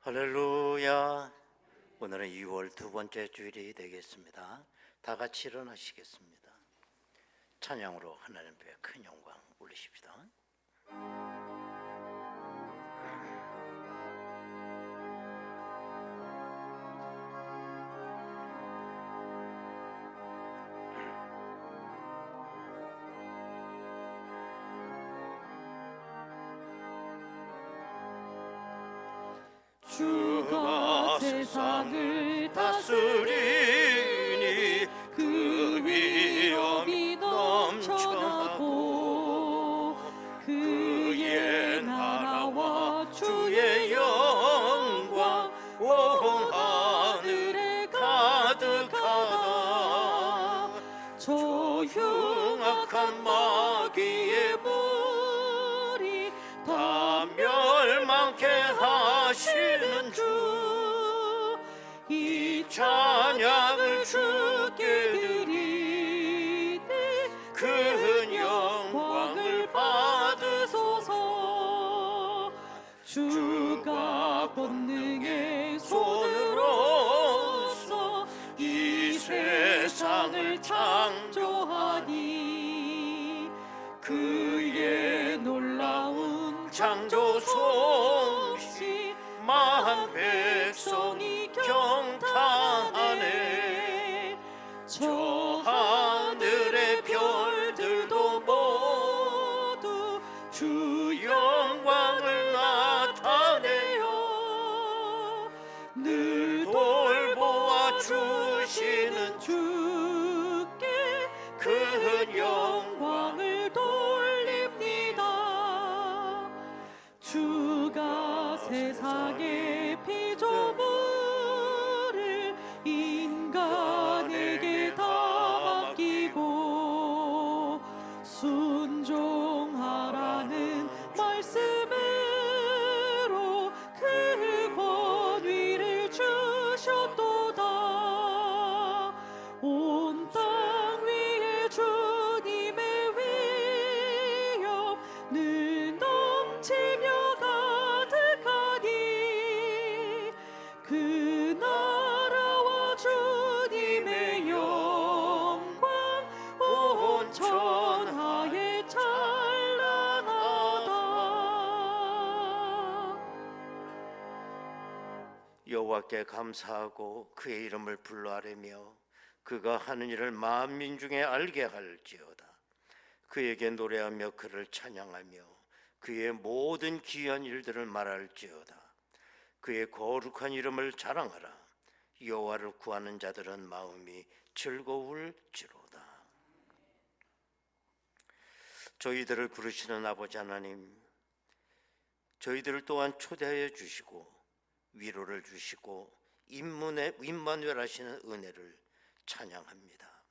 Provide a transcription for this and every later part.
할렐루야. 오늘은 2월 두 번째 주일이 되겠습니다. 다 같이 일어나시겠습니다. 찬양으로 하나님 앞에 큰 영광 올리십시다. 주가 세상을 다스리니 그 위엄이 넘쳐나고 그의 나라와 주의 영광 온 하늘에 가득하다. 저 흉악한 마귀의 무리 다 멸망케 하시는 주, 이 찬양을 주께 드리니 큰 영광을 받으소서. 주가 권능의 손으로서 이 세상을 창조하니 그의 놀라운 창조 솜씨 만 백성이 경탄하네. 저 하늘의 별들도 모두 주 영광을 나타내요. 늘 돌보아 주시는 주께 큰 영광을 돌립니다. 주가 세상의 피조물을 인간에게 다 맡기고 순종하라는 말씀으로 그 권위를 주셨도다. 온 땅 위에 주님의 위엄 늘 넘치며 가득하니 그 나라와 주님의 영광 온 천하에 찬란하다. 여호와께 감사하고 그의 이름을 불러아뢰며 그가 하는 일을 만민 중에 알게 할지어다. 그에게 노래하며 그를 찬양하며 그의 모든 귀한 일들을 말할지어다. 그의 거룩한 이름을 자랑하라. 여호와를 구하는 자들은 마음이 즐거울지로다. 저희들을 부르시는 아버지 하나님, 저희들을 또한 초대하여 주시고 위로를 주시고 임마누엘 하시는 은혜를 찬양합니다.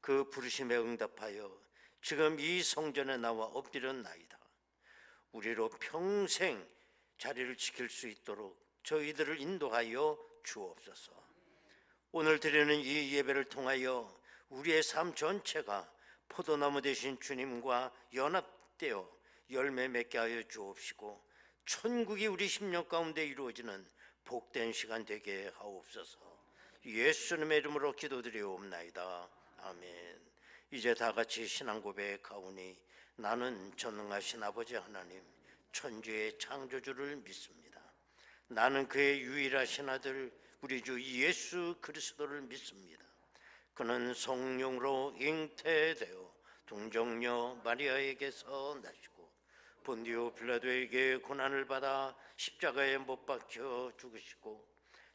그 부르심에 응답하여 지금 이 성전에 나와 엎드렸나이다. 우리로 평생 자리를 지킬 수 있도록 저희들을 인도하여 주옵소서. 오늘 드리는 이 예배를 통하여 우리의 삶 전체가 포도나무 되신 주님과 연합되어 열매 맺게 하여 주옵시고 천국이 우리 심령 가운데 이루어지는 복된 시간 되게 하옵소서. 예수님의 이름으로 기도드리옵나이다. 아멘. 이제 다 같이 신앙 고백하오니 나는 전능하신 아버지 하나님 천지의 창조주를 믿습니다. 나는 그의 유일하신 아들 우리 주 예수 그리스도를 믿습니다. 그는 성령으로 잉태되어 동정녀 마리아에게서 나시고 본디오 빌라도에게 고난을 받아 십자가에 못 박혀 죽으시고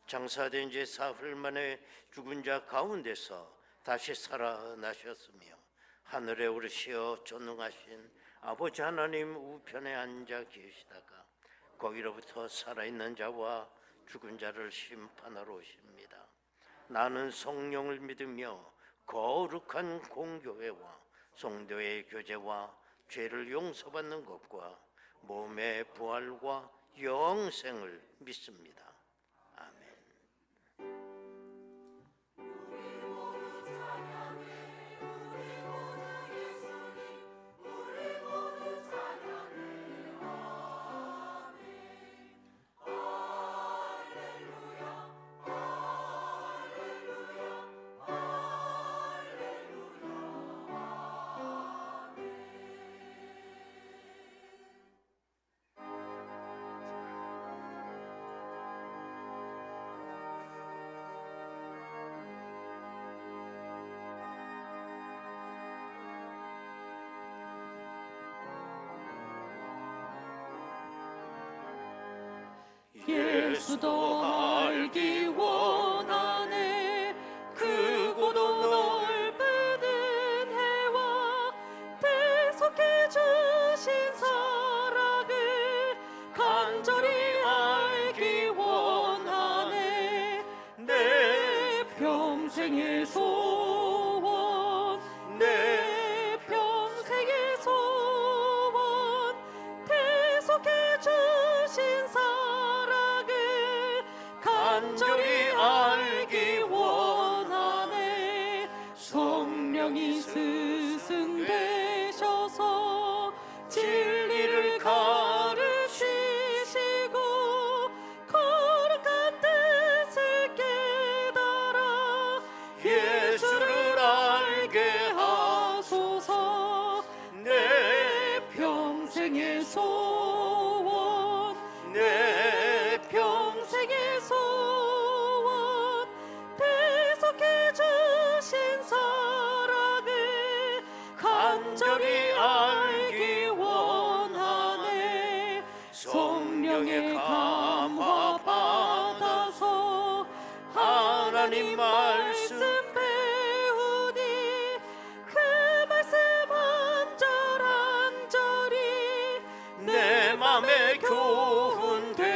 장사된 지 사흘 만에 죽은 자 가운데서 다시 살아나셨으며 하늘에 오르시어 전능하신 아버지 하나님 우편에 앉아 계시다가 거기로부터 살아있는 자와 죽은 자를 심판하러 오십니다. 나는 성령을 믿으며 거룩한 공교회와 성도의 교제와 죄를 용서받는 것과 몸의 부활과 영생을 믿습니다. 아멘. 예수도 알기 원하네. 크고도 넓은 은혜와 대속해 주신 사랑을 간절히 알기 원하네. 내 평생의 소원, 내 평생의 소원, 대속해 주신 사랑을 간절히 알기 원하네. 성령이 스승되셔서 진리를 가르치시고 거룩한 뜻을 깨달아 예수를 알게 하소서. 내 평생의 소원, 내 평생의 소원, 대속해 주신 사랑을 간절히 알기 원하네. 성령의 감화 받아서 하나님 말씀 배우니 그 말씀 한절한절이 내 맘에 교훈되도다.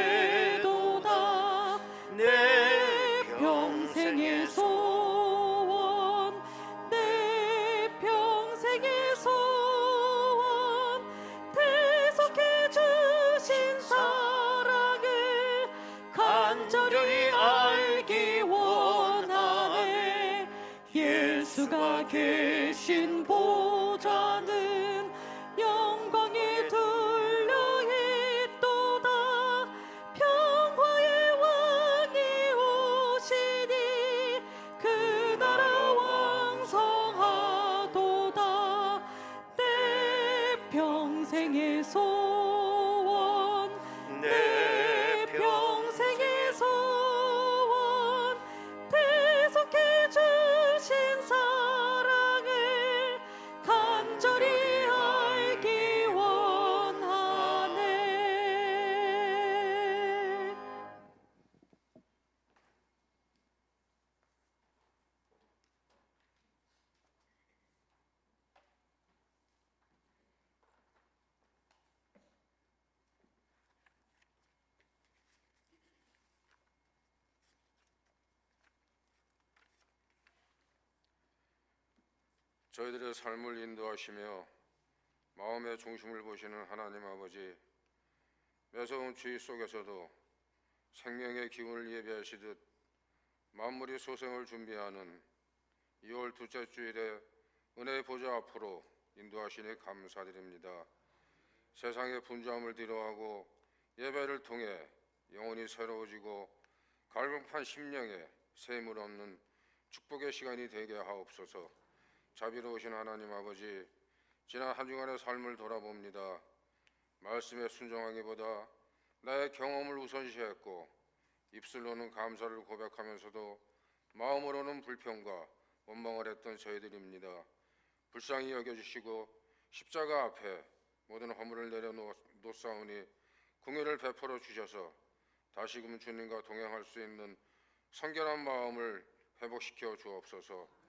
내 평생의 소원, 내 평생의 소원, 대속해 주신 사랑을 간절히 알기 원하네. 예수가 계신 보좌는 영광이 둘러 있도다. 평화의 왕이 오시니 그 나라 왕성하도다. 내 평생의 소원, 내 평생의 소원, 대속해 주신 사랑을 간절히 알기 원하네. 저희들의 삶을 인도하시며 마음의 중심을 보시는 하나님 아버지, 매서운 주의 속에서도 생명의 기운을 예비하시듯 만물이 소생을 준비하는 2월 둘째 주일에 은혜의 보좌 앞으로 인도하시니 감사드립니다. 세상의 분주함을 뒤로하고 예배를 통해 영혼이 새로워지고 갈급한 심령에 새 힘을 얻는 축복의 시간이 되게 하옵소서. 자비로우신 하나님 아버지, 지난 한 주간의 삶을 돌아봅니다. 말씀에 순종하기보다 나의 경험을 우선시했고 입술로는 감사를 고백하면서도 마음으로는 불평과 원망을 했던 저희들입니다. 불쌍히 여겨주시고 십자가 앞에 모든 허물을 내려놓사오니 긍휼을 베풀어 주셔서 다시금 주님과 동행할 수 있는 성결한 마음을 회복시켜 주옵소서.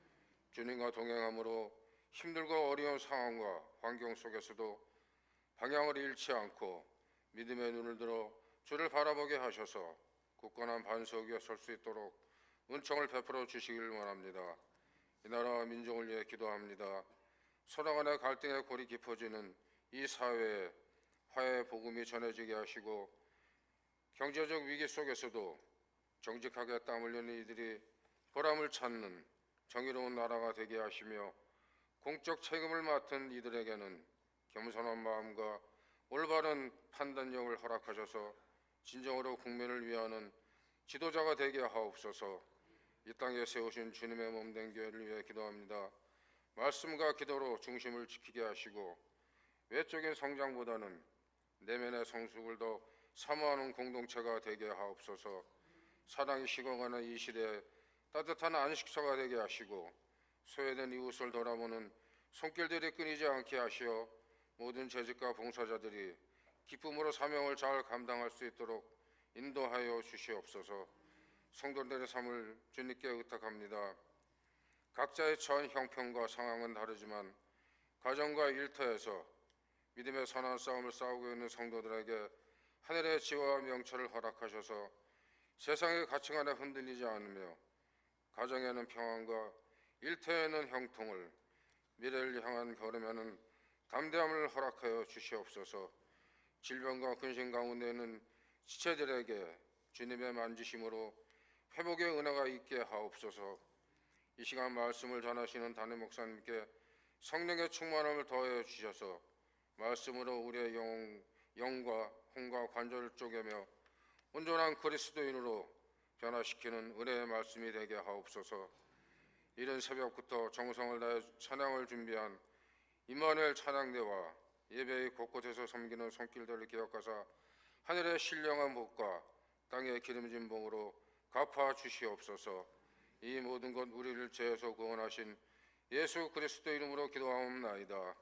주님과 동행함으로 힘들고 어려운 상황과 환경 속에서도 방향을 잃지 않고 믿음의 눈을 들어 주를 바라보게 하셔서 굳건한 반석 위에 설 수 있도록 은총을 베풀어 주시길 원합니다. 이 나라와 민족을 위해 기도합니다. 서로 간의 갈등의 골이 깊어지는 이 사회에 화해의 복음이 전해지게 하시고 경제적 위기 속에서도 정직하게 땀 흘리는 이들이 보람을 찾는 정의로운 나라가 되게 하시며 공적 책임을 맡은 이들에게는 겸손한 마음과 올바른 판단력을 허락하셔서 진정으로 국민을 위하는 지도자가 되게 하옵소서. 이 땅에 세우신 주님의 몸된 교회를 위해 기도합니다. 말씀과 기도로 중심을 지키게 하시고 외적인 성장보다는 내면의 성숙을 더 사모하는 공동체가 되게 하옵소서. 사랑이 식어가는 이 시대에 따뜻한 안식처가 되게 하시고 소외된 이웃을 돌아보는 손길들이 끊이지 않게 하시어 모든 재직과 봉사자들이 기쁨으로 사명을 잘 감당할 수 있도록 인도하여 주시옵소서. 성도들의 삶을 주님께 의탁합니다. 각자의 처한 형편과 상황은 다르지만 가정과 일터에서 믿음의 선한 싸움을 싸우고 있는 성도들에게 하늘의 지혜와 명철을 허락하셔서 세상의 가치관에 흔들리지 않으며 가정에는 평안과 일터에는 형통을, 미래를 향한 걸음에는 담대함을 허락하여 주시옵소서. 질병과 근심 가운데는 지체들에게 주님의 만지심으로 회복의 은혜가 있게 하옵소서. 이 시간 말씀을 전하시는 담임 목사님께 성령의 충만함을 더해 주셔서 말씀으로 우리의 영과 혼과 관절을 쪼개며 온전한 그리스도인으로 변화시키는 은혜의 말씀이 되게 하옵소서. 이른 새벽부터 정성을 다해 찬양을 준비한 임마누엘 찬양대와 예배의 곳곳에서 섬기는 손길들을 기억하사 하늘의 신령한 복과 땅의 기름진 봉으로 갚아 주시옵소서. 이 모든 것 우리를 죄에서 구원하신 예수 그리스도 이름으로 기도하옵나이다.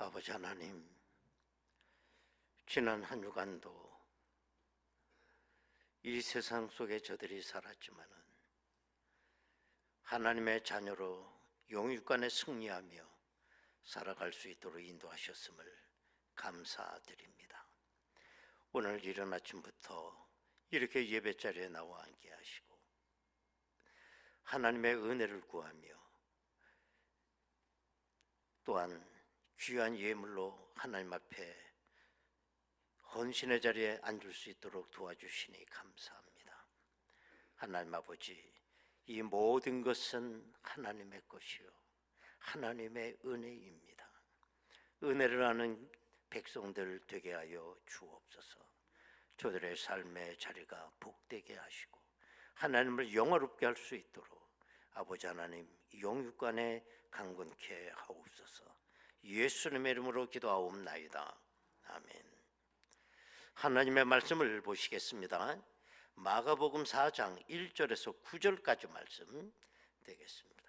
아버지 하나님, 지난 한 주간도 이 세상 속에 저들이 살았지만은 하나님의 자녀로 영육간에 승리하며 살아갈 수 있도록 인도하셨음을 감사드립니다. 오늘 이른 아침부터 이렇게 예배자리에 나와 함께 하시고 하나님의 은혜를 구하며 또한 귀한 예물로 하나님 앞에 헌신의 자리에 앉을 수 있도록 도와주시니 감사합니다. 하나님 아버지, 이 모든 것은 하나님의 것이요 하나님의 은혜입니다. 은혜를 아는 백성들 되게 하여 주옵소서. 저들의 삶의 자리가 복되게 하시고 하나님을 영화롭게 할 수 있도록 아버지 하나님 영육간에 강건케 하옵소서. 예수님의 이름으로 기도하옵나이다. 아멘. 하나님의 말씀을 보시겠습니다. 마가복음 4장 1절에서 9절까지 말씀 되겠습니다.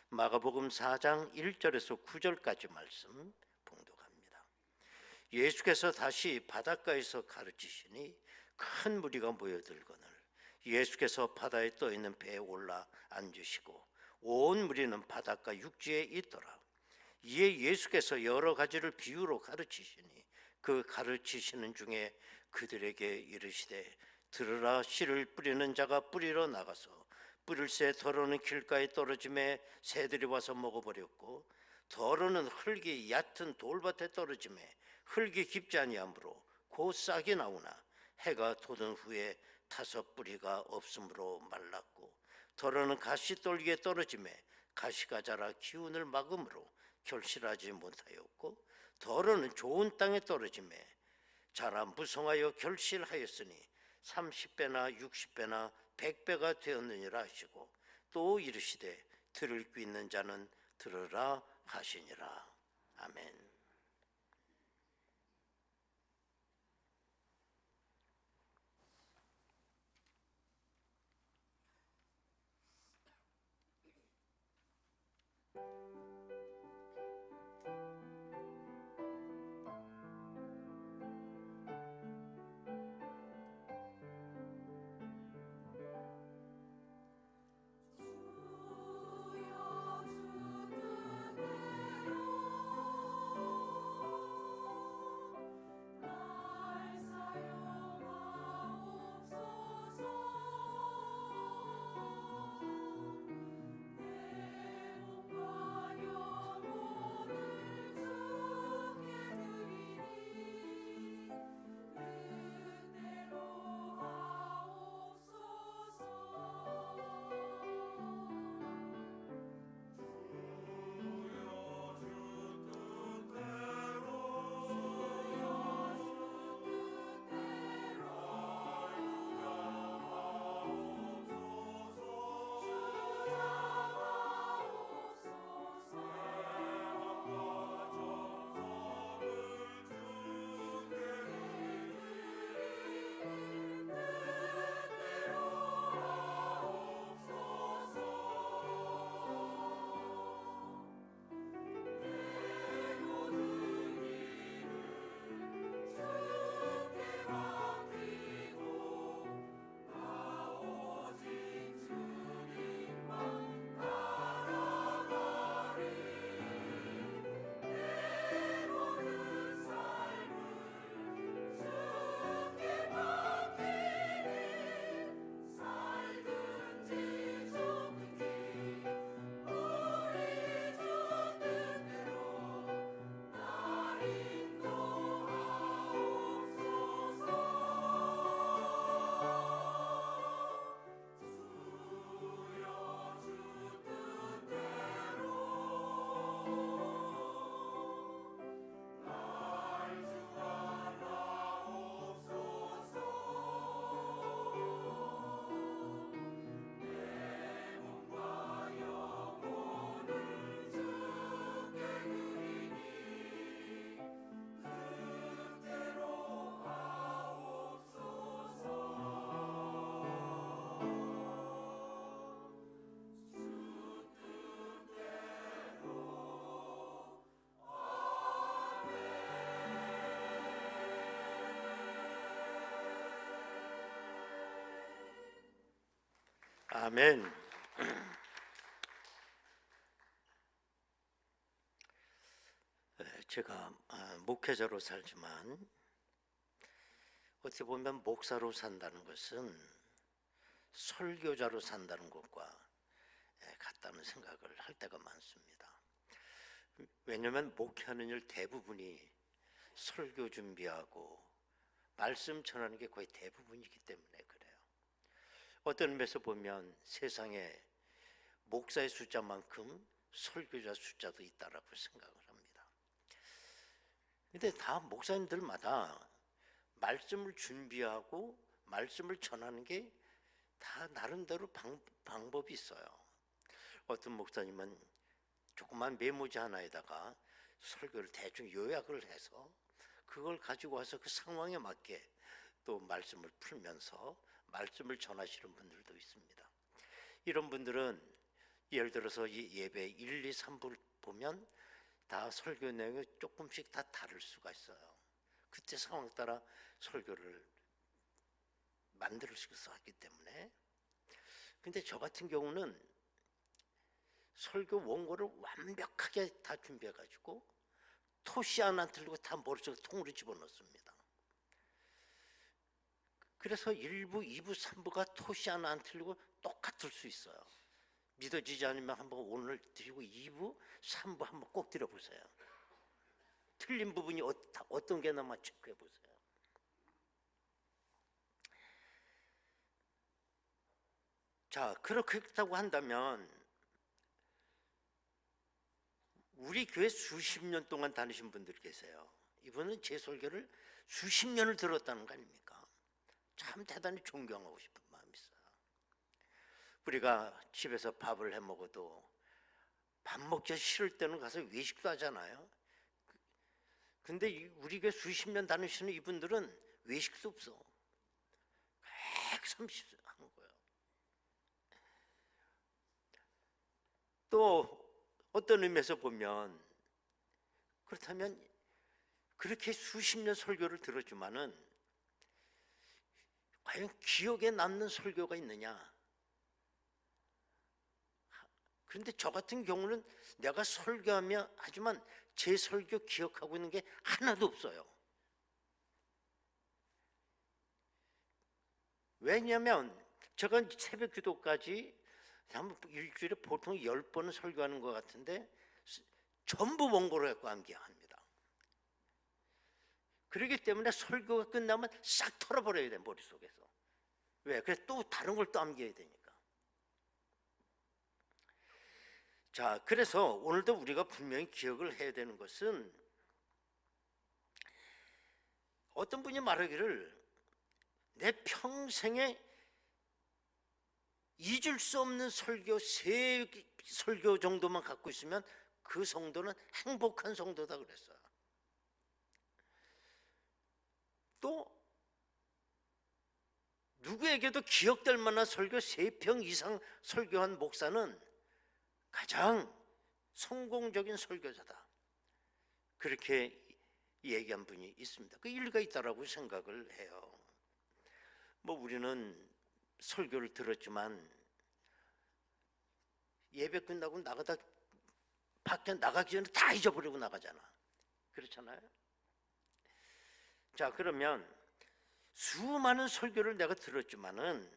마가복음 4장 1절에서 9절까지 말씀 봉독합니다. 예수께서 다시 바닷가에서 가르치시니 큰 무리가 모여들거늘 예수께서 바다에 떠 있는 배에 올라 앉으시고 온 무리는 바닷가 육지에 있더라. 이에 예수께서 여러 가지를 비유로 가르치시니 그 가르치시는 중에 그들에게 이르시되 들으라, 씨를 뿌리는 자가 뿌리러 나가서 뿌릴 새 더러는 길가에 떨어짐에 새들이 와서 먹어버렸고 더러는 흙이 얕은 돌밭에 떨어짐에 흙이 깊지 아니하므로 곧 싹이 나오나 해가 돋은 후에 타서 뿌리가 없으므로 말랐고 더러는 가시떨기에 떨어짐에 가시가 자라 기운을 막음으로 결실하지 못하였고 더러는 좋은 땅에 떨어짐에 자라 무성하여 결실하였으니 30배나 60배나 100배가 되었느니라 하시고 또 이르시되 들을 귀 있는 자는 들으라 하시니라. 아멘. 아멘. 제가 목회자로 살지만 어떻게 보면 목사로 산다는 것은 설교자로 산다는 것과 같다는 생각을 할 때가 많습니다. 왜냐하면 목회하는 일 대부분이 설교 준비하고 말씀 전하는 게 거의 대부분이기 때문에 그래요. 어떤 의미에서 보면 세상에 목사의 숫자만큼 설교자 숫자도 있다라고 생각을 합니다. 근데 다 목사님들마다 말씀을 준비하고 말씀을 전하는 게 다 나름대로 방법이 있어요. 어떤 목사님은 조그만 메모지 하나에다가 설교를 대충 요약을 해서 그걸 가지고 와서 그 상황에 맞게 또 말씀을 풀면서 말씀을 전하시는 분들도 있습니다. 이런 분들은 예를 들어서 이 예배 1, 2, 3부를 보면 다 설교 내용이 조금씩 다 다를 수가 있어요. 그때 상황 따라 설교를 만들 수 있기 때문에. 근데 저 같은 경우는 설교 원고를 완벽하게 다 준비해가지고 토시 하나 들고 다 머릿속에 통으로 집어넣습니다. 그래서 1부, 2부, 3부가 토시 하나 안 틀리고 똑같을 수 있어요. 믿어지지 않으면 한번 오늘 드리고 2부, 3부 한번 꼭 드려보세요. 틀린 부분이 어떤 게 남아 체크해 보세요. 자, 그렇다고 한다면 우리 교회 수십 년 동안 다니신 분들 계세요. 이분은 제 설교를 수십 년을 들었다는 거 아닙니까? 참 대단히 존경하고 싶은 마음이 있어요. 우리가 집에서 밥을 해 먹어도 밥 먹기 싫을 때는 가서 외식도 하잖아요. 근데 우리 교회 수십 년 다니시는 이분들은 외식도 없어. 130 하는 거예요. 또 어떤 의미에서 보면 그렇다면 그렇게 수십 년 설교를 들었지만은 과연 기억에 남는 설교가 있느냐? 그런데 저 같은 경우는 내가 설교하며 하지만 제 설교 기억하고 있는 게 하나도 없어요. 왜냐하면 제가 새벽 기도까지 한 일주일에 보통 10번은 설교하는 것 같은데 전부 원고로 갖고 암기합니다. 그렇기 때문에 설교가 끝나면 싹 털어버려야 돼, 머릿속에서. 왜? 그래서 또 다른 걸 또 암기해야 되니까. 자, 그래서 오늘도 우리가 분명히 기억을 해야 되는 것은, 어떤 분이 말하기를 내 평생에 잊을 수 없는 설교 3설교 정도만 갖고 있으면 그 성도는 행복한 성도다 그랬어요. 또 누구에게도 기억될 만한 설교 3편 이상 설교한 목사는 가장 성공적인 설교자다, 그렇게 얘기한 분이 있습니다. 그 일리가 있다라고 생각을 해요. 뭐 우리는 설교를 들었지만 예배 끝나고 나가다 밖에 나가기 전에 다 잊어버리고 나가잖아. 그렇잖아요. 자, 그러면 수많은 설교를 내가 들었지만은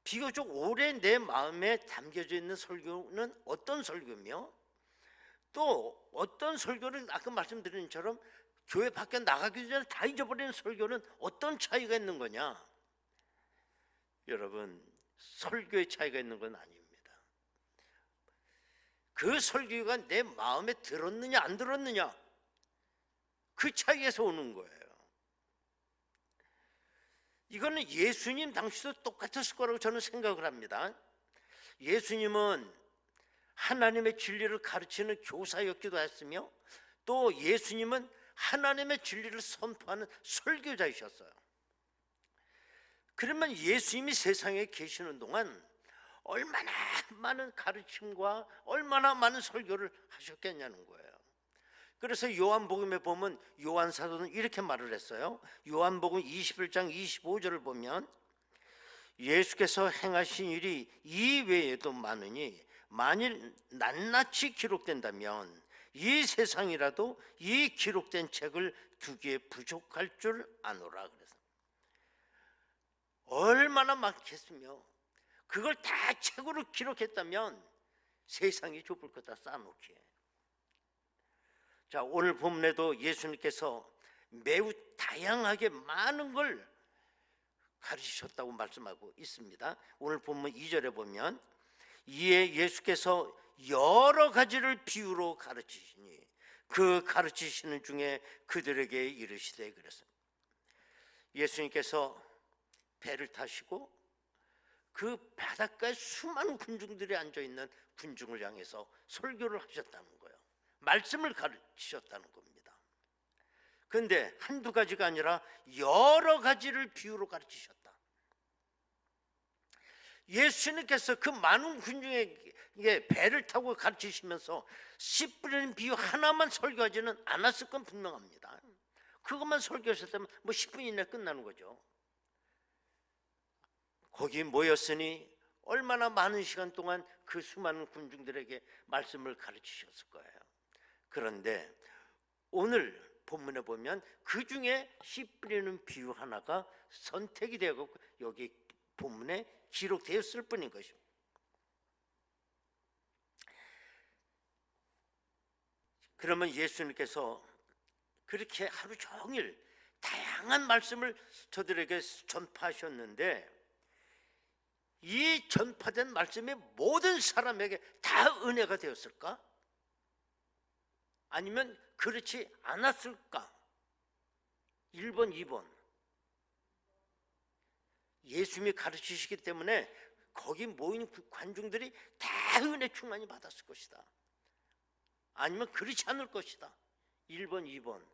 비교적 오래 내 마음에 담겨져 있는 설교는 어떤 설교며, 또 어떤 설교를 아까 말씀드린 것처럼 교회 밖에 나가기 전에 다 잊어버리는 설교는 어떤 차이가 있는 거냐? 여러분, 설교의 차이가 있는 건 아닙니다. 그 설교가 내 마음에 들었느냐 안 들었느냐, 그 차이에서 오는 거예요. 이거는 예수님 당시도 똑같았을 거라고 저는 생각을 합니다. 예수님은 하나님의 진리를 가르치는 교사였기도 했으며, 또 예수님은 하나님의 진리를 선포하는 설교자이셨어요. 그러면 예수님이 세상에 계시는 동안 얼마나 많은 가르침과 얼마나 많은 설교를 하셨겠냐는 거예요. 그래서 요한복음에 보면 요한 사도는 이렇게 말을 했어요. 요한복음 21장 25절을 보면 예수께서 행하신 일이 이 외에도 많으니 만일 낱낱이 기록된다면 이 세상이라도 이 기록된 책을 두기에 부족할 줄 아노라. 그래서 얼마나 많겠으며 그걸 다 책으로 기록했다면 세상이 좁을 거다 쌓아놓기에. 자, 오늘 본문에도 예수님께서 매우 다양하게 많은 걸 가르치셨다고 말씀하고 있습니다. 오늘 본문 2절에 보면 이에 예수께서 여러 가지를 비유로 가르치시니 그 가르치시는 중에 그들에게 이르시되, 그랬습니다. 예수님께서 배를 타시고 그 바닷가에 수많은 군중들이 앉아있는 군중을 향해서 설교를 하셨다는 거예요. 말씀을 가르치셨다는 겁니다. 그런데 한두 가지가 아니라 여러 가지를 비유로 가르치셨다. 예수님께서 그 많은 군중에게 배를 타고 가르치시면서 씨 뿌리는 비유 하나만 설교하지는 않았을 건 분명합니다. 그것만 설교하셨다면 뭐 10분 이내에 끝나는 거죠. 거기 모였으니 얼마나 많은 시간 동안 그 수많은 군중들에게 말씀을 가르치셨을 거예요. 그런데 오늘 본문에 보면 그 중에 씨 뿌리는 비유 하나가 선택이 되고 여기 본문에 기록되었을 뿐인 것입니다. 그러면 예수님께서 그렇게 하루 종일 다양한 말씀을 저들에게 전파하셨는데, 이 전파된 말씀이 모든 사람에게 다 은혜가 되었을까? 아니면 그렇지 않았을까? 1번, 2번. 예수님이 가르치시기 때문에 거기 모인 관중들이 다 은혜 충만히 받았을 것이다. 아니면 그렇지 않을 것이다. 1번, 2번.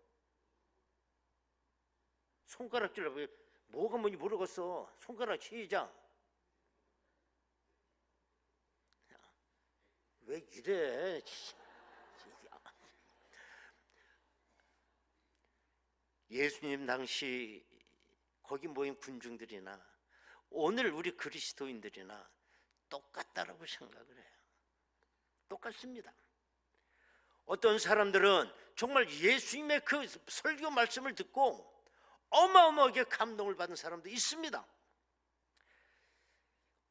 손가락질하고 뭐가 뭔지 모르겠어. 손가락 시작. 왜 이래? 예수님 당시 거기 모인 군중들이나 오늘 우리 그리스도인들이나 똑같다라고 생각을 해요. 똑같습니다. 어떤 사람들은 정말 예수님의 그 설교 말씀을 듣고 어마어마하게 감동을 받은 사람도 있습니다.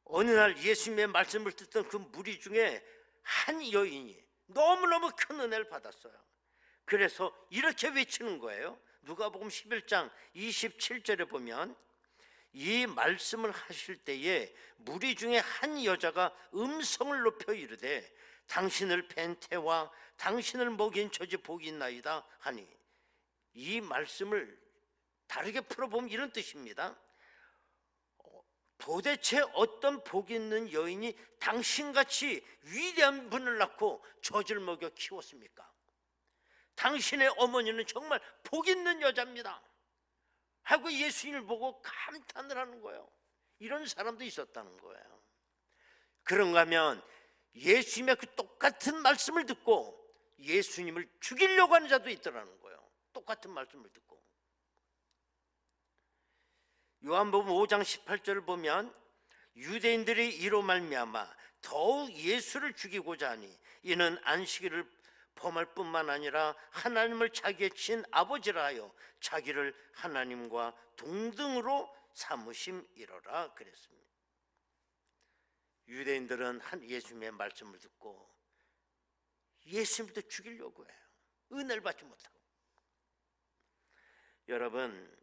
어느 날 예수님의 말씀을 듣던 그 무리 중에 한 여인이 너무너무 큰 은혜를 받았어요. 그래서 이렇게 외치는 거예요. 누가복음 11장 27절에 보면, 이 말씀을 하실 때에 무리 중에 한 여자가 음성을 높여 이르되 당신을 뵌 태와 당신을 먹인 처지 복이 있나이다 하니, 이 말씀을 다르게 풀어보면 이런 뜻입니다. 도대체 어떤 복 있는 여인이 당신같이 위대한 분을 낳고 젖을 먹여 키웠습니까? 당신의 어머니는 정말 복 있는 여자입니다 하고 예수님을 보고 감탄을 하는 거예요. 이런 사람도 있었다는 거예요. 그런가 하면 예수님의 그 똑같은 말씀을 듣고 예수님을 죽이려고 하는 자도 있더라는 거예요. 똑같은 말씀을 듣고. 요한복음 5장 18절을 보면, 유대인들이 이로 말미암아 더욱 예수를 죽이고자 하니 이는 안식일을 범할 뿐만 아니라 하나님을 자기의 친 아버지라 하여 자기를 하나님과 동등으로 삼으심이로라 그랬습니다. 유대인들은 예수님의 말씀을 듣고 예수님도 죽이려고 해요. 은혜를 받지 못하고. 여러분,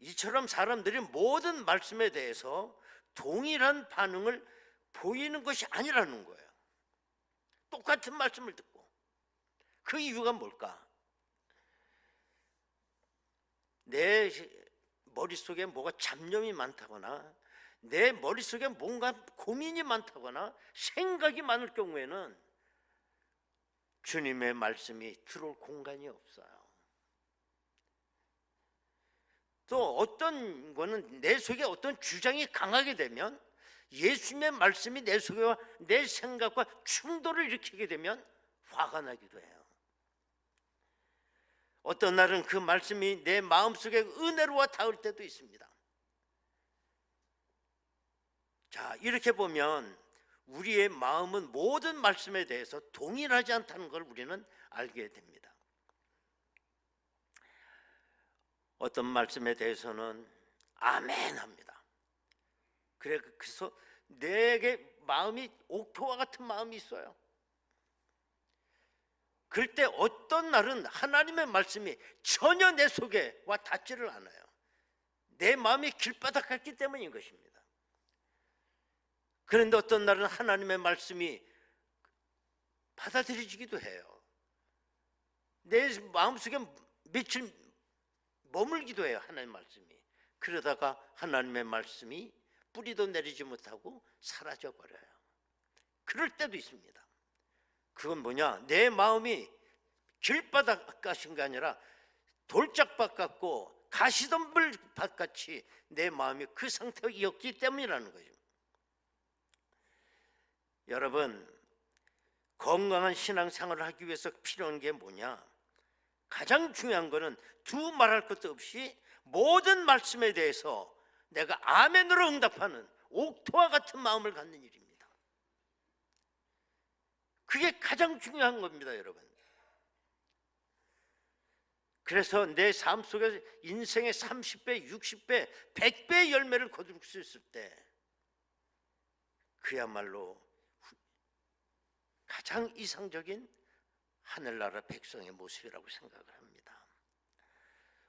이처럼 사람들이 모든 말씀에 대해서 동일한 반응을 보이는 것이 아니라는 거예요. 똑같은 말씀을 듣고. 그 이유가 뭘까? 내 머릿속에 뭐가 잡념이 많다거나 내 머릿속에 뭔가 고민이 많다거나 생각이 많을 경우에는 주님의 말씀이 들어올 공간이 없어요. 또 어떤 거는 내 속에 어떤 주장이 강하게 되면, 예수님의 말씀이 내 속에 내 생각과 충돌을 일으키게 되면 화가 나기도 해요. 어떤 날은 그 말씀이 내 마음속에 은혜로와 닿을 때도 있습니다. 자, 이렇게 보면 우리의 마음은 모든 말씀에 대해서 동일하지 않다는 걸 우리는 알게 됩니다. 어떤 말씀에 대해서는 아멘 합니다. 그래서 내게 마음이 옥토와 같은 마음이 있어요. 그럴 때 어떤 날은 하나님의 말씀이 전혀 내 속에 와 닿지를 않아요. 내 마음이 길바닥 같기 때문인 것입니다. 그런데 어떤 날은 하나님의 말씀이 받아들여지기도 해요. 내 마음속에 며칠 머물기도 해요. 하나님의 말씀이. 그러다가 하나님의 말씀이 뿌리도 내리지 못하고 사라져 버려요. 그럴 때도 있습니다. 그건 뭐냐? 내 마음이 길바닥 같은 게 아니라 돌짝밭 같고 가시덤불 밭같이 내 마음이 그 상태였기 때문이라는 거죠. 여러분, 건강한 신앙생활을 하기 위해서 필요한 게 뭐냐? 가장 중요한 거는 두 말할 것도 없이 모든 말씀에 대해서 내가 아멘으로 응답하는 옥토와 같은 마음을 갖는 일입니다. 그게 가장 중요한 겁니다, 여러분. 그래서 내 삶 속에 인생의 30배, 60배, 100배의 열매를 거둘 수 있을 때 그야말로 가장 이상적인 하늘나라 백성의 모습이라고 생각을 합니다.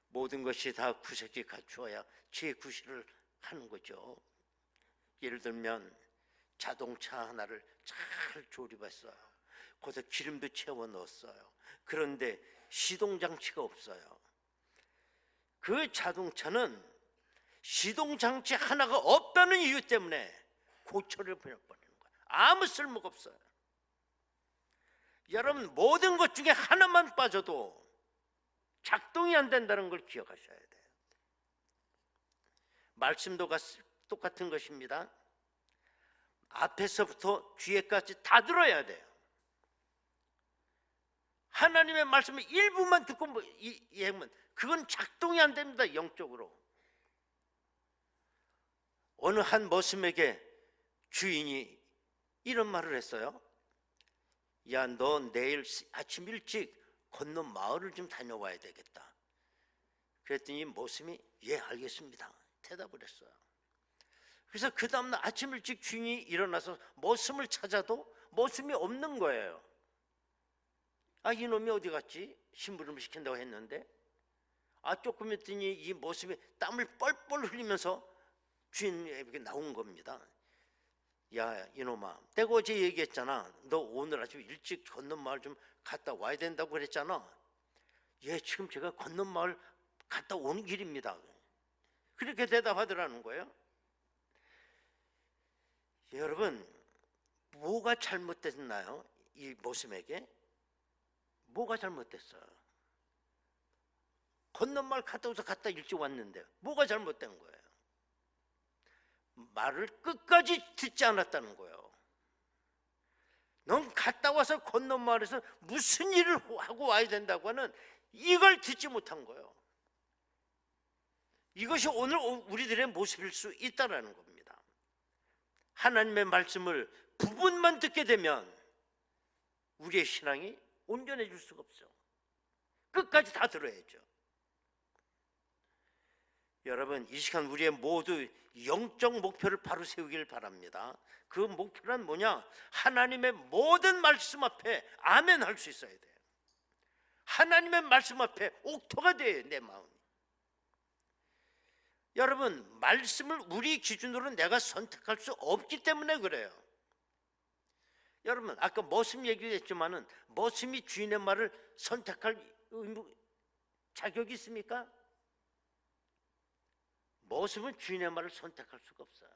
모든 것이 다 구색이 갖추어야 제9시를 하는 거죠. 예를 들면 자동차 하나를 잘 조립했어요. 거기서 기름도 채워 넣었어요. 그런데 시동장치가 없어요. 그 자동차는 시동장치 하나가 없다는 이유 때문에 고철을 버리는 거예요. 아무 쓸모가 없어요. 여러분, 모든 것 중에 하나만 빠져도 작동이 안 된다는 걸 기억하셔야 돼요. 말씀도 똑같은 것입니다. 앞에서부터 뒤에까지 다 들어야 돼요. 하나님의 말씀을 일부만 듣고 이해하면 그건 작동이 안 됩니다. 영적으로. 어느 한 머슴에게 주인이 이런 말을 했어요. 야, 너 내일 아침 일찍 건너 마을을 좀 다녀와야 되겠다. 그랬더니 머슴이 예, 알겠습니다 대답을 했어요. 그래서 그 다음날 아침 일찍 주인이 일어나서 머슴을 찾아도 머슴이 없는 거예요. 아, 이놈이 어디 갔지? 심부름을 시킨다고 했는데. 조금 있더니 이 머슴이 땀을 뻘뻘 흘리면서 주인에게 나온 겁니다. 야, 이놈아, 내가 어제 얘기했잖아. 너 오늘 아침 일찍 건너마을 좀 갔다 와야 된다고 그랬잖아. 예, 지금 제가 건너마을 갔다 오는 길입니다. 그렇게 대답하더라는 거예요. 여러분, 뭐가 잘못됐나요? 이 모습에게 뭐가 잘못됐어요? 건너마을 갔다 오서 갔다 일찍 왔는데 뭐가 잘못된 거예요? 말을 끝까지 듣지 않았다는 거예요. 넌 갔다 와서 건너마을에서 무슨 일을 하고 와야 된다고 하는 이걸 듣지 못한 거예요. 이것이 오늘 우리들의 모습일 수 있다는 겁니다. 하나님의 말씀을 부분만 듣게 되면 우리의 신앙이 온전해질 수가 없죠. 끝까지 다 들어야죠. 여러분, 이 시간 우리의 모두 영적 목표를 바로 세우길 바랍니다. 그 목표란 뭐냐? 하나님의 모든 말씀 앞에 아멘 할 수 있어야 돼요. 하나님의 말씀 앞에 옥토가 돼요, 내 마음이. 여러분, 말씀을 우리 기준으로 내가 선택할 수 없기 때문에 그래요. 여러분, 아까 머슴 얘기했지만은 머슴이 주인의 말을 선택할 자격이 있습니까? 머슴은 주인의 말을 선택할 수가 없어요.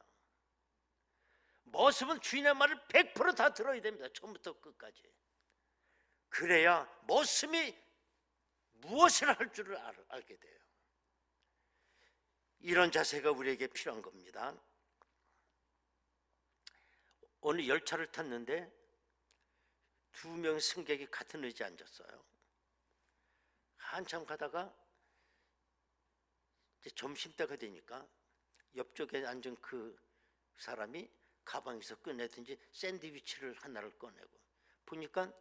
머슴은 주인의 말을 100% 다 들어야 됩니다. 처음부터 끝까지. 그래야 머슴이 무엇을 할 줄을 알게 돼요. 이런 자세가 우리에게 필요한 겁니다. 오늘 열차를 탔는데 2명 승객이 같은 의자에 앉았어요. 한참 가다가 이제 점심때가 되니까 옆쪽에 앉은 그 사람이 가방에서 꺼내든지 샌드위치를 하나를 꺼내고 보니까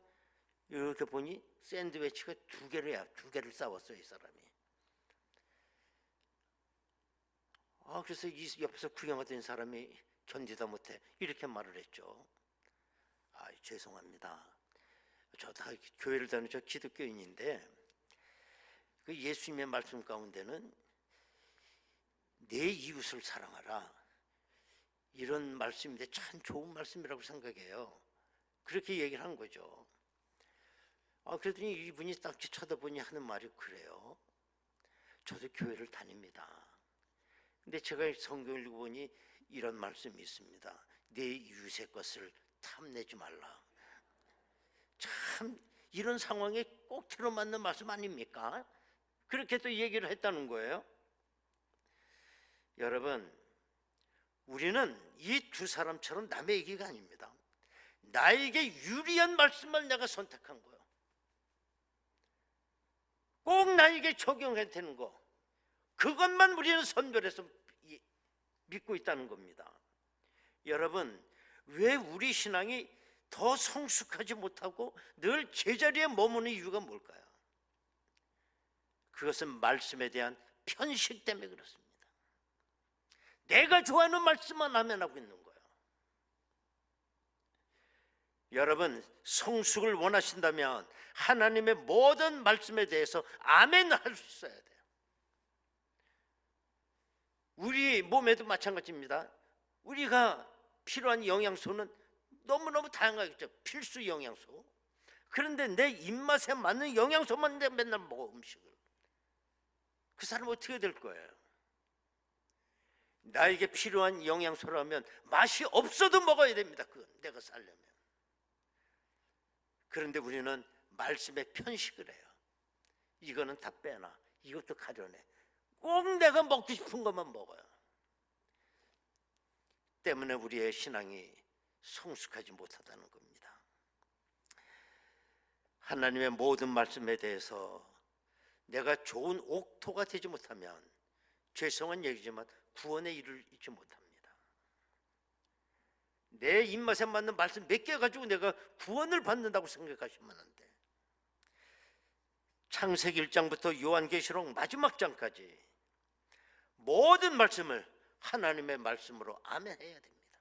이렇게 보니 샌드위치가 2개를 싸웠어요, 이 사람이. 그래서 이 옆에서 구경하던 사람이 견디다 못해 이렇게 말을 했죠. 죄송합니다. 저 다 교회를 다니는 저 기독교인인데 그 예수님의 말씀 가운데는 내 이웃을 사랑하라 이런 말씀인데 참 좋은 말씀이라고 생각해요. 그렇게 얘기를 한 거죠. 그랬더니 이분이 딱 쳐다보니 하는 말이 그래요. 저도 교회를 다닙니다. 근데 제가 성경을 읽어보니 이런 말씀이 있습니다. 내 이웃의 것을 탐내지 말라. 참 이런 상황에 꼭 들어맞는 말씀 아닙니까? 그렇게 또 얘기를 했다는 거예요. 여러분, 우리는 이 두 사람처럼 남의 얘기가 아닙니다. 나에게 유리한 말씀을 내가 선택한 거예요. 꼭 나에게 적용해야 되는 거, 그것만 우리는 선별해서 믿고 있다는 겁니다. 여러분, 왜 우리 신앙이 더 성숙하지 못하고 늘 제자리에 머무는 이유가 뭘까요? 그것은 말씀에 대한 편식 때문에 그렇습니다. 내가 좋아하는 말씀만 하면 하고 있는 거예요. 여러분, 성숙을 원하신다면 하나님의 모든 말씀에 대해서 아멘 할 수 있어야 돼요. 우리 몸에도 마찬가지입니다. 우리가 필요한 영양소는 너무너무 다양하겠죠. 필수 영양소. 그런데 내 입맛에 맞는 영양소만 내가 맨날 먹어, 음식을. 그 사람 어떻게 될 거예요? 나에게 필요한 영양소라면 맛이 없어도 먹어야 됩니다. 그건 내가 살려면. 그런데 우리는 말씀에 편식을 해요. 이거는 다 빼놔, 이것도 가려내. 꼭 내가 먹고 싶은 것만 먹어요. 때문에 우리의 신앙이 성숙하지 못하다는 겁니다. 하나님의 모든 말씀에 대해서 내가 좋은 옥토가 되지 못하면, 죄송한 얘기지만 구원에 이르지 못합니다. 내 입맛에 맞는 말씀 몇 개 가지고 내가 구원을 받는다고 생각하시면 안 돼. 창세기 1장부터 요한계시록 마지막 장까지 모든 말씀을 하나님의 말씀으로 아멘해야 됩니다.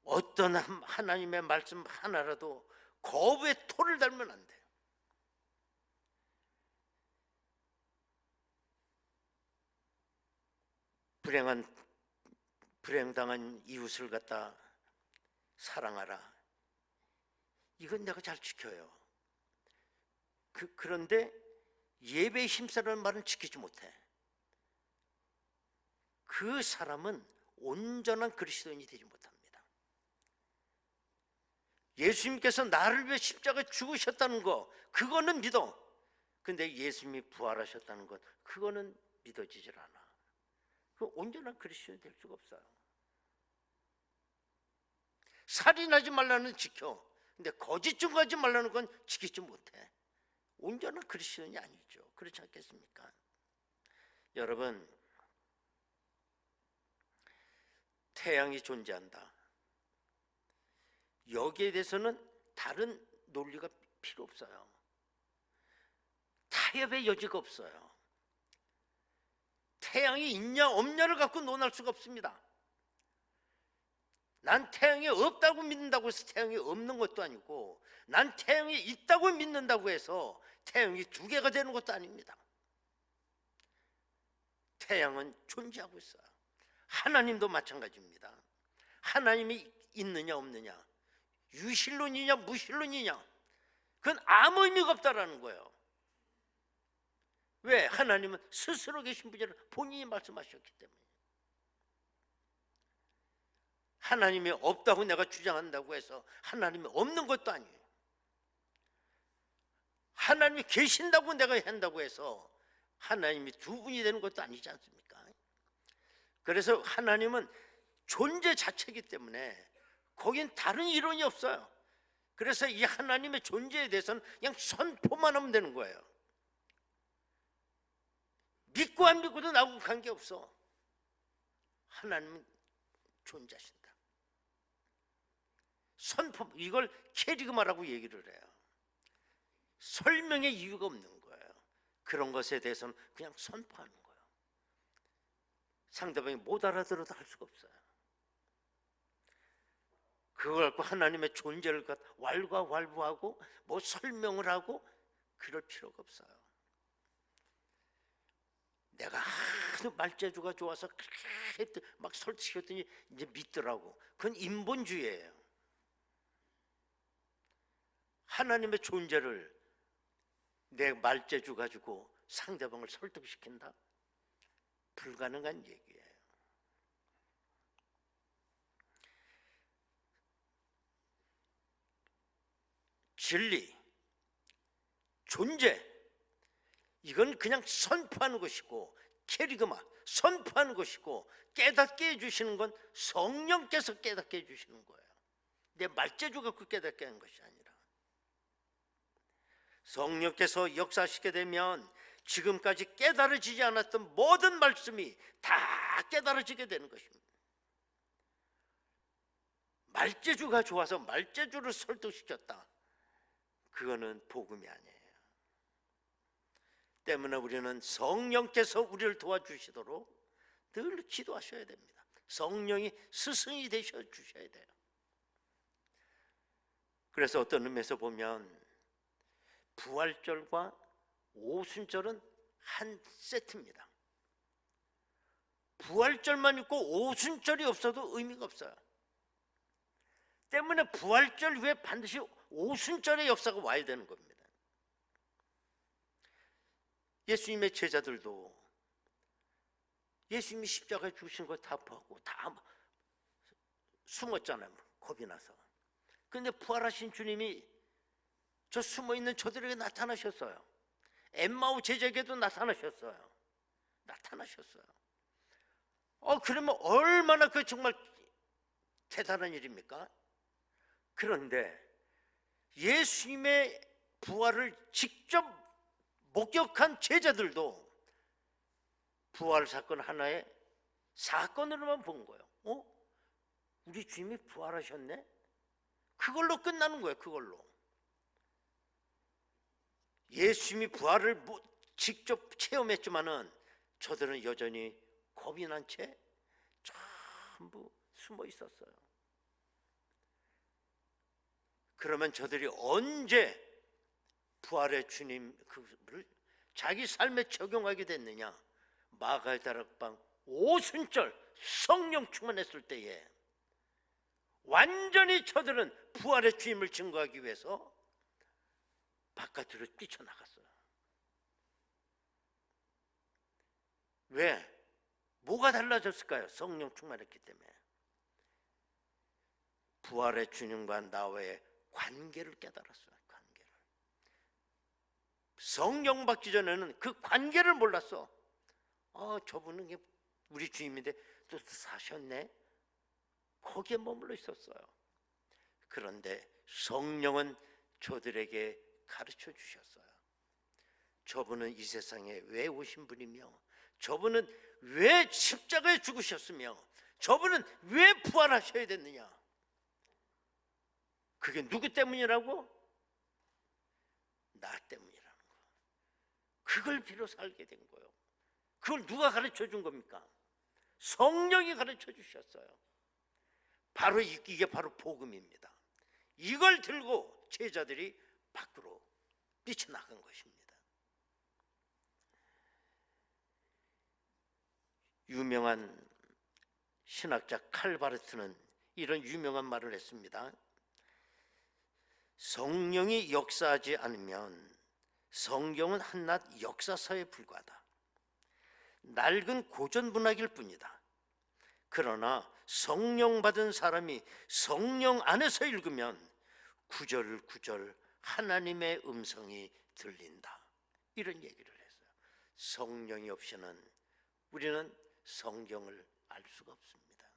어떤 하나님의 말씀 하나라도 거부의 토를 달면 안 돼요. 불행당한 이웃을 갖다 사랑하라. 이건 내가 잘 지켜요. 그런데 예배에 힘쓰라는 말은 지키지 못해. 그 사람은 온전한 그리스도인이 되지 못합니다. 예수님께서 나를 위해 십자가에 죽으셨다는 거, 그거는 믿어. 근데 예수님이 부활하셨다는 것, 그거는 믿어지질 않아. 그 온전한 그리스도인이 될 수가 없어요. 살인하지 말라는 지켜. 근데 거짓 증거하지 말라는 건 지키지 못해. 온전한 그리스도인이 아니죠. 그렇지 않겠습니까? 여러분, 태양이 존재한다. 여기에 대해서는 다른 논리가 필요 없어요. 타협의 여지가 없어요. 태양이 있냐 없냐를 갖고 논할 수가 없습니다. 난 태양이 없다고 믿는다고 해서 태양이 없는 것도 아니고, 난 태양이 있다고 믿는다고 해서 태양이 두 개가 되는 것도 아닙니다. 태양은 존재하고 있어요. 하나님도 마찬가지입니다. 하나님이 있느냐 없느냐, 유실론이냐 무실론이냐, 그건 아무 의미가 없다라는 거예요. 왜? 하나님은 스스로 계신 분이라 본인이 말씀하셨기 때문에. 하나님이 없다고 내가 주장한다고 해서 하나님이 없는 것도 아니에요. 하나님이 계신다고 내가 한다고 해서 하나님이 두 분이 되는 것도 아니지 않습니까? 그래서 하나님은 존재 자체이기 때문에 거긴 다른 이론이 없어요. 그래서 이 하나님의 존재에 대해서는 그냥 선포만 하면 되는 거예요. 믿고 안 믿고도 나하고 관계없어. 하나님은 존재하신다. 선포, 이걸 캐리그마라고 얘기를 해요. 설명의 이유가 없는 거예요. 그런 것에 대해서는 그냥 선포하는 거예요. 상대방이 못 알아들어도 할 수가 없어요. 그걸 갖고 하나님의 존재를 왈가왈부하고 뭐 설명을 하고 그럴 필요가 없어요. 내가 하도 말재주가 좋아서 그렇게 막 설득시켰더니 이제 믿더라고. 그건 인본주의예요. 하나님의 존재를 내 말재주 가지고 상대방을 설득시킨다? 불가능한 얘기예요. 진리, 존재, 이건 그냥 선포하는 것이고, 캐리그마, 선포하는 것이고, 깨닫게 해주시는 건 성령께서 깨닫게 해주시는 거예요. 내 말재주 갖고 깨닫게 하는 것이 아니라. 성령께서 역사하시게 되면 지금까지 깨달아지지 않았던 모든 말씀이 다 깨달아지게 되는 것입니다. 말재주가 좋아서 말재주를 설득시켰다, 그거는 복음이 아니에요. 때문에 우리는 성령께서 우리를 도와주시도록 늘 기도하셔야 됩니다. 성령이 스승이 되셔 주셔야 돼요. 그래서 어떤 의미에서 보면 부활절과 오순절은 한 세트입니다. 부활절만 있고 오순절이 없어도 의미가 없어요. 때문에 부활절 후에 반드시 오순절의 역사가 와야 되는 겁니다. 예수님의 제자들도 예수님이 십자가에 죽으신 거 다 보고 다 숨었잖아요. 겁이 나서. 그런데 부활하신 주님이 저 숨어있는 저들에게 나타나셨어요. 엠마오 제자에게도 나타나셨어요. 그러면 얼마나 그 정말 대단한 일입니까? 그런데 예수님의 부활을 직접 목격한 제자들도 부활 사건 하나의 사건으로만 본 거예요. 우리 주님이 부활하셨네? 그걸로 끝나는 거예요. 그걸로. 예수님이 부활을 직접 체험했지만은 저들은 여전히 겁이 난 채 전부 숨어 있었어요. 그러면 저들이 언제 부활의 주님 그를 자기 삶에 적용하게 됐느냐? 마가다락방 오순절 성령 충만했을 때에 완전히 저들은 부활의 주님을 증거하기 위해서 바깥으로 뛰쳐나갔어요. 왜? 뭐가 달라졌을까요? 성령 충만했기 때문에. 부활의 주님과 나와의 관계를 깨달았어요. 관계를. 성령 받기 전에는 그 관계를 몰랐어. 저분은 우리 주님인데 또 사셨네. 거기에 머물러 있었어요. 그런데 성령은 저들에게 가르쳐 주셨어요. 저분은 이 세상에 왜 오신 분이며, 저분은 왜 십자가에 죽으셨으며, 저분은 왜 부활하셔야 됐느냐. 그게 누구 때문이라고? 나 때문이라는 거. 그걸 비로소 알게 된 거예요. 그걸 누가 가르쳐 준 겁니까? 성령이 가르쳐 주셨어요. 바로 이게 바로 복음입니다. 이걸 들고 제자들이 밖으로 뛰쳐나간 것입니다. 유명한 신학자 칼바르트는 이런 유명한 말을 했습니다. 성령이 역사하지 않으면 성경은 한낱 역사서에 불과하다. 낡은 고전 문학일 뿐이다. 그러나 성령 받은 사람이 성령 안에서 읽으면 구절구절 하나님의 음성이 들린다. 이런 얘기를 했어요. 성령이 없이는 우리는 성경을 알 수가 없습니다.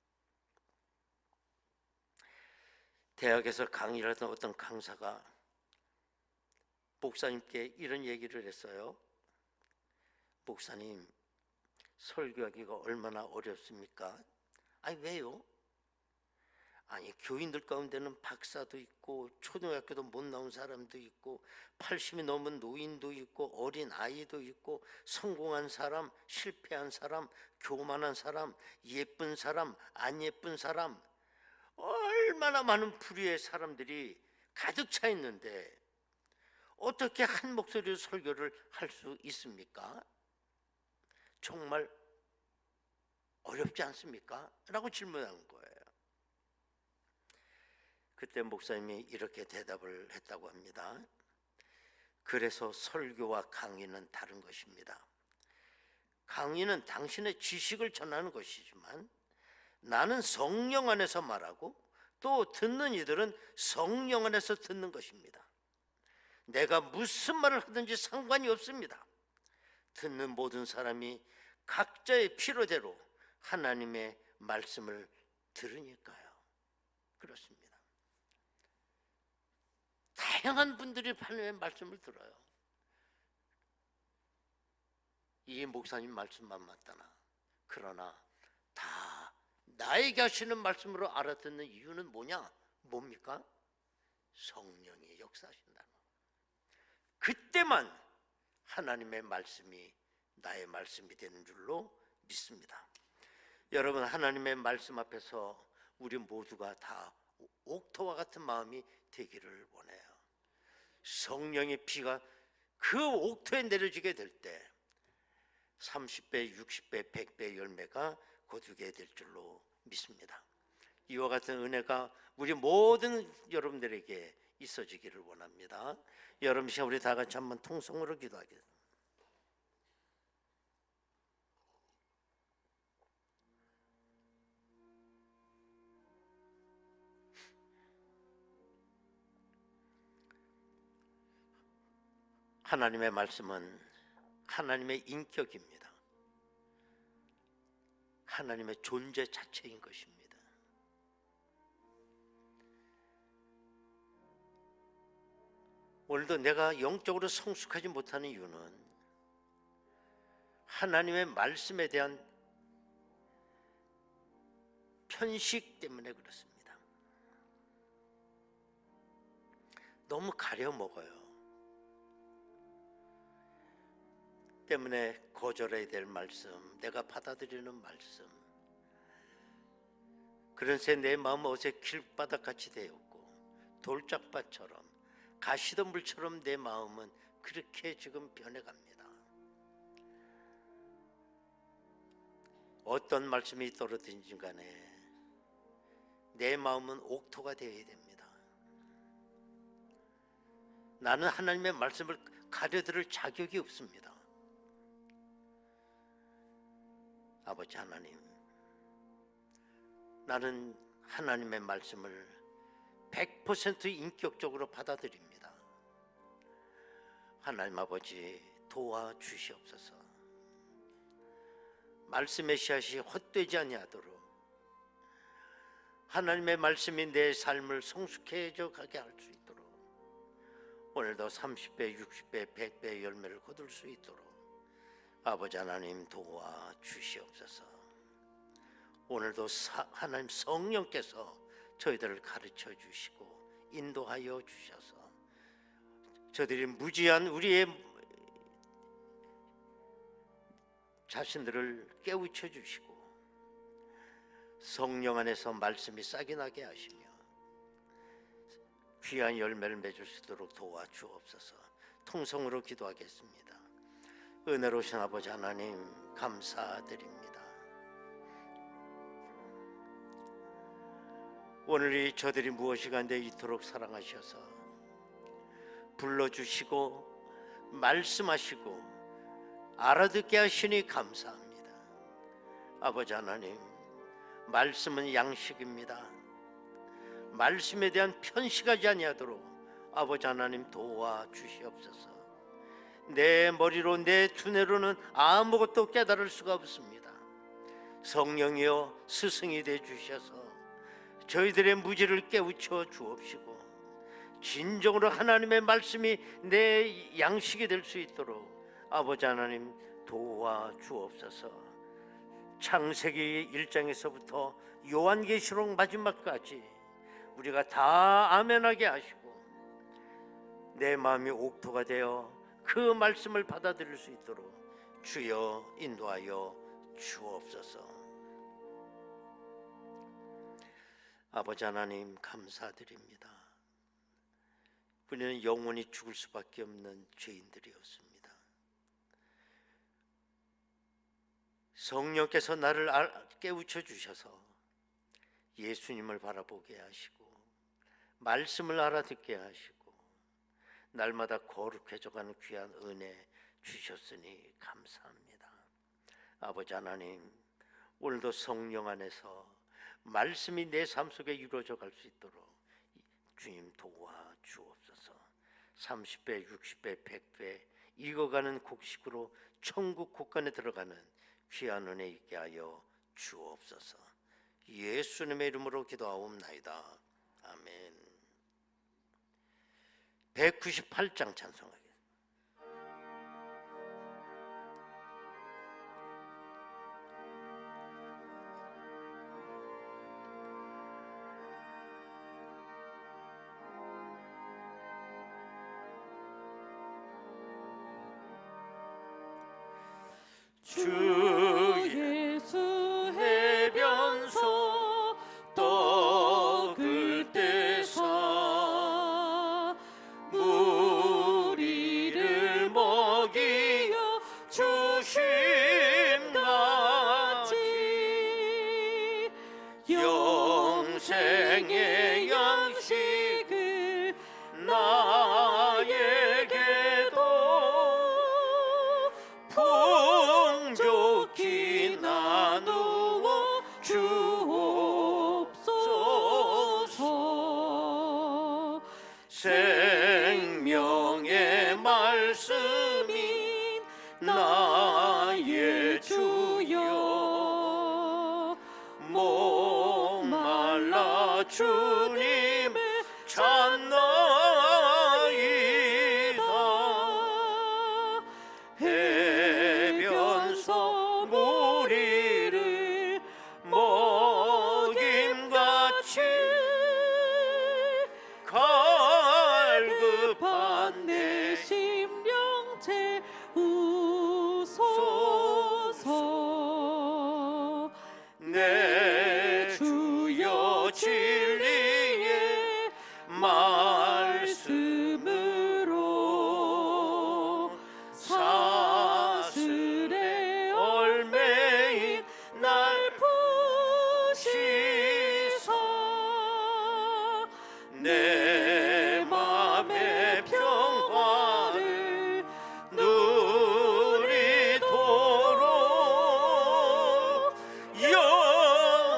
대학에서 강의를 하던 어떤 강사가 목사님께 이런 얘기를 했어요. 목사님, 설교하기가 얼마나 어렵습니까? 아니 왜요? 아니 교인들 가운데는 박사도 있고 초등학교도 못 나온 사람도 있고 80이 넘은 노인도 있고 어린 아이도 있고 성공한 사람, 실패한 사람, 교만한 사람, 예쁜 사람, 안 예쁜 사람, 얼마나 많은 부류의 사람들이 가득 차 있는데 어떻게 한 목소리로 설교를 할 수 있습니까? 정말 어렵지 않습니까? 라고 질문한 거예요. 그때 목사님이 이렇게 대답을 했다고 합니다. 그래서 설교와 강의는 다른 것입니다. 강의는 당신의 지식을 전하는 것이지만 나는 성령 안에서 말하고 또 듣는 이들은 성령 안에서 듣는 것입니다. 내가 무슨 말을 하든지 상관이 없습니다. 듣는 모든 사람이 각자의 필요대로 하나님의 말씀을 들으니까요. 그렇습니다. 다양한 분들이 하나님의 말씀을 들어요. 이 목사님 말씀만 맞다나. 그러나 다 나에게 하시는 말씀으로 알아듣는 이유는 뭐냐? 뭡니까? 성령이 역사하신다는 거. 그때만 하나님의 말씀이 나의 말씀이 되는 줄로 믿습니다. 여러분, 하나님의 말씀 앞에서 우리 모두가 다 옥토와 같은 마음이 되기를 원해요. 성령의 피가 그 옥토에 내려지게 될 때 30배, 60배, 100배 열매가 거두게 될 줄로 믿습니다. 이와 같은 은혜가 우리 모든 여러분들에게 있어지기를 원합니다. 여러분 시간 우리 다 같이 한번 통성으로 기도하겠습니다. 하나님의 말씀은 하나님의 인격입니다. 하나님의 존재 자체인 것입니다. 오늘도 내가 영적으로 성숙하지 못하는 이유는 하나님의 말씀에 대한 편식 때문에 그렇습니다. 너무 가려 먹어요. 때문에 거절해야 될 말씀, 내가 받아들이는 말씀, 그런 새 내 마음 어제 길바닥같이 되었고 돌짝밭처럼 가시던 물처럼 내 마음은 그렇게 지금 변해갑니다. 어떤 말씀이 떨어지든지 간에 내 마음은 옥토가 되어야 됩니다. 나는 하나님의 말씀을 가려들을 자격이 없습니다. 아버지 하나님, 나는 하나님의 말씀을 100% 인격적으로 받아들입니다. 하나님 아버지, 도와주시옵소서. 말씀의 씨앗이 헛되지 아니하도록 하나님의 말씀이 내 삶을 성숙해져 가게 할 수 있도록 오늘도 30배, 60배, 100배 열매를 거둘 수 있도록 아버지 하나님 도와주시옵소서. 오늘도 하나님 성령께서 저희들을 가르쳐 주시고 인도하여 주셔서 저들이 무지한 우리의 자신들을 깨우쳐 주시고 성령 안에서 말씀이 싹이 나게 하시며 귀한 열매를 맺을 수 있도록 도와주옵소서. 통성으로 기도하겠습니다. 은혜로우신 아버지 하나님 감사드립니다. 오늘 저들이 무엇이간데 이토록 사랑하셔서 불러주시고 말씀하시고 알아듣게 하시니 감사합니다. 아버지 하나님, 말씀은 양식입니다. 말씀에 대한 편식하지 아니하도록 아버지 하나님 도와주시옵소서. 내 머리로 내 두뇌로는 아무것도 깨달을 수가 없습니다. 성령이여 스승이 되어 주셔서 저희들의 무지를 깨우쳐 주옵시고 진정으로 하나님의 말씀이 내 양식이 될 수 있도록 아버지 하나님 도와주옵소서. 창세기 1장에서부터 요한계시록 마지막까지 우리가 다 아멘하게 하시고 내 마음이 옥토가 되어 그 말씀을 받아들일 수 있도록 주여 인도하여 주옵소서. 아버지 하나님 감사드립니다. 우리는 영원히 죽을 수밖에 없는 죄인들이었습니다. 성령께서 나를 깨우쳐 주셔서 예수님을 바라보게 하시고 말씀을 알아듣게 하시고 날마다 거룩해져가는 귀한 은혜 주셨으니 감사합니다. 아버지 하나님, 오늘도 성령 안에서 말씀이 내 삶 속에 이루어져 갈 수 있도록 주님 도와주옵소서. 30배, 60배, 100배 익어가는 곡식으로 천국 곳간에 들어가는 귀한 은혜 있게 하여 주옵소서. 예수님의 이름으로 기도하옵나이다. 아멘. 198장 찬송하겠습니다. 주 예수 의 생명의 말씀인 나의 주여 목말라 주님의 찾나이다 해변서 무리를 먹임같이 갈급한 내 심령 채우소서 내 주여 진리의 말씀으로 사슬의 얼매인 날 푸시사 내 맘의 평화를 누리도록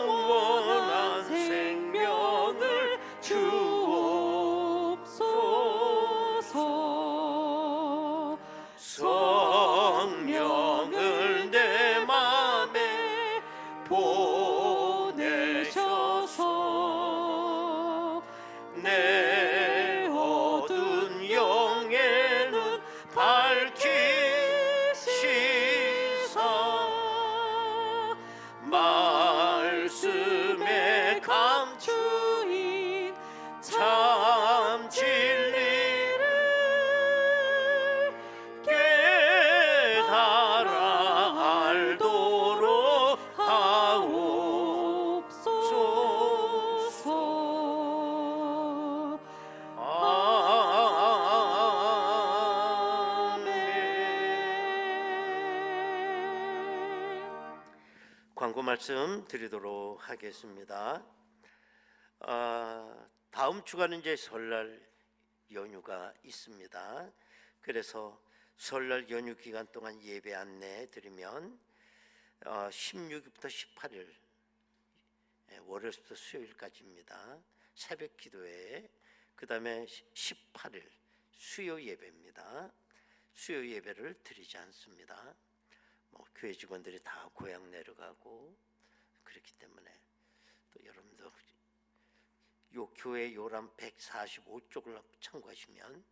영원한 생명을 주옵소서 성령을 내 맘에 보내셔서 내 어두운 영에는 밝히시사 말씀에 감추인 참 진리를 깨달아 알도록 하옵소서 아멘. 광고 말씀 드리도록 하겠습니다. 다음 주간은 이제 설날 연휴가 있습니다. 그래서 설날 연휴 기간 동안 예배 안내 드리면 16일부터 18일 월요일부터 수요일까지입니다. 새벽 기도회, 그 다음에 18일 수요 예배입니다. 수요 예배를 드리지 않습니다. 교회 직원들이 다 고향 내려가고 그렇기 때문에 또 여러분도 요 교회 요람 145쪽을 참고하시면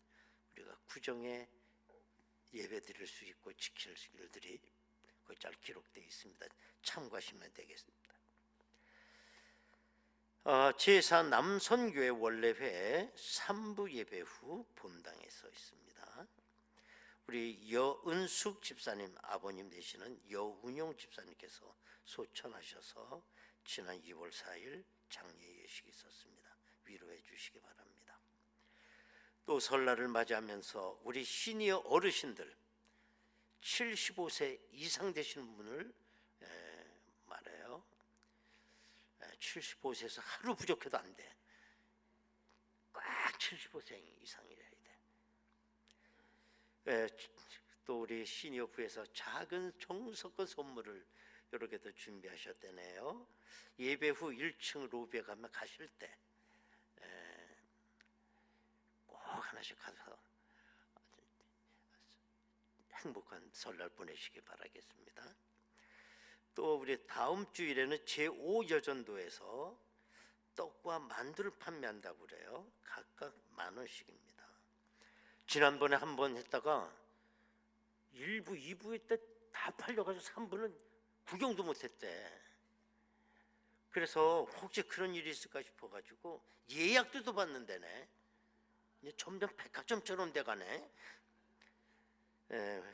우리가 구정에 예배 드릴 수 있고 지킬 일들이 거기 잘 기록되어 있습니다. 참고하시면 되겠습니다. 제4 남선교회 원래회 3부 예배 후 본당에 서 있습니다. 우리 여은숙 집사님 아버님 되시는 여운용 집사님께서 소천하셔서 지난 2월 4일 장례 예식이 있었습니다. 위로해 주시기 바랍니다. 또 설날을 맞이하면서 우리 시니어 어르신들 75세 이상 되시는 분을 말해요. 75세에서 하루 부족해도 안 돼. 꽉 75세 이상이래야 돼. 또 우리 시니어부에서 작은 정성껏 선물을 여러 개도 준비하셨다네요. 예배 후 1층 로비에 가면 가실 때 꼭 하나씩 가서 행복한 설날 보내시기 바라겠습니다. 또 우리 다음 주일에는 제5여전도에서 떡과 만두를 판매한다고 그래요. 각각 10,000원씩입니다. 지난번에 한 번 했다가 1부, 2부 때 다 팔려가지고 3부는 구경도 못했대. 그래서 혹시 그런 일이 있을까 싶어가지고 예약도 받는데네. 이제 점점 백화점처럼 돼가네.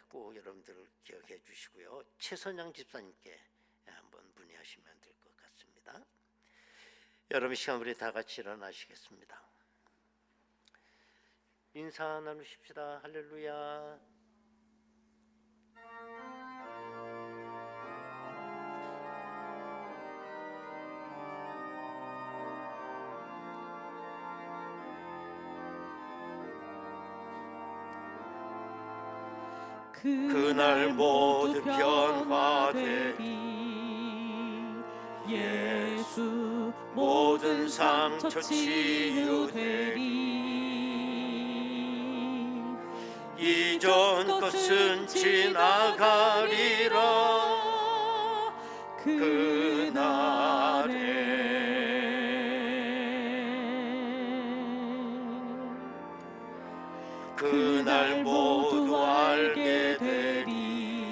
꼭 여러분들 기억해 주시고요. 최선양 집사님께 한번 문의하시면 될 것 같습니다. 여러분 시간 우리 다 같이 일어나시겠습니다. 인사 나누십시다. 할렐루야. 그날 모두 변화되리. 예수 모든 상처 치유되리. 것은 지나가리라. 그날 모두 알게 되리.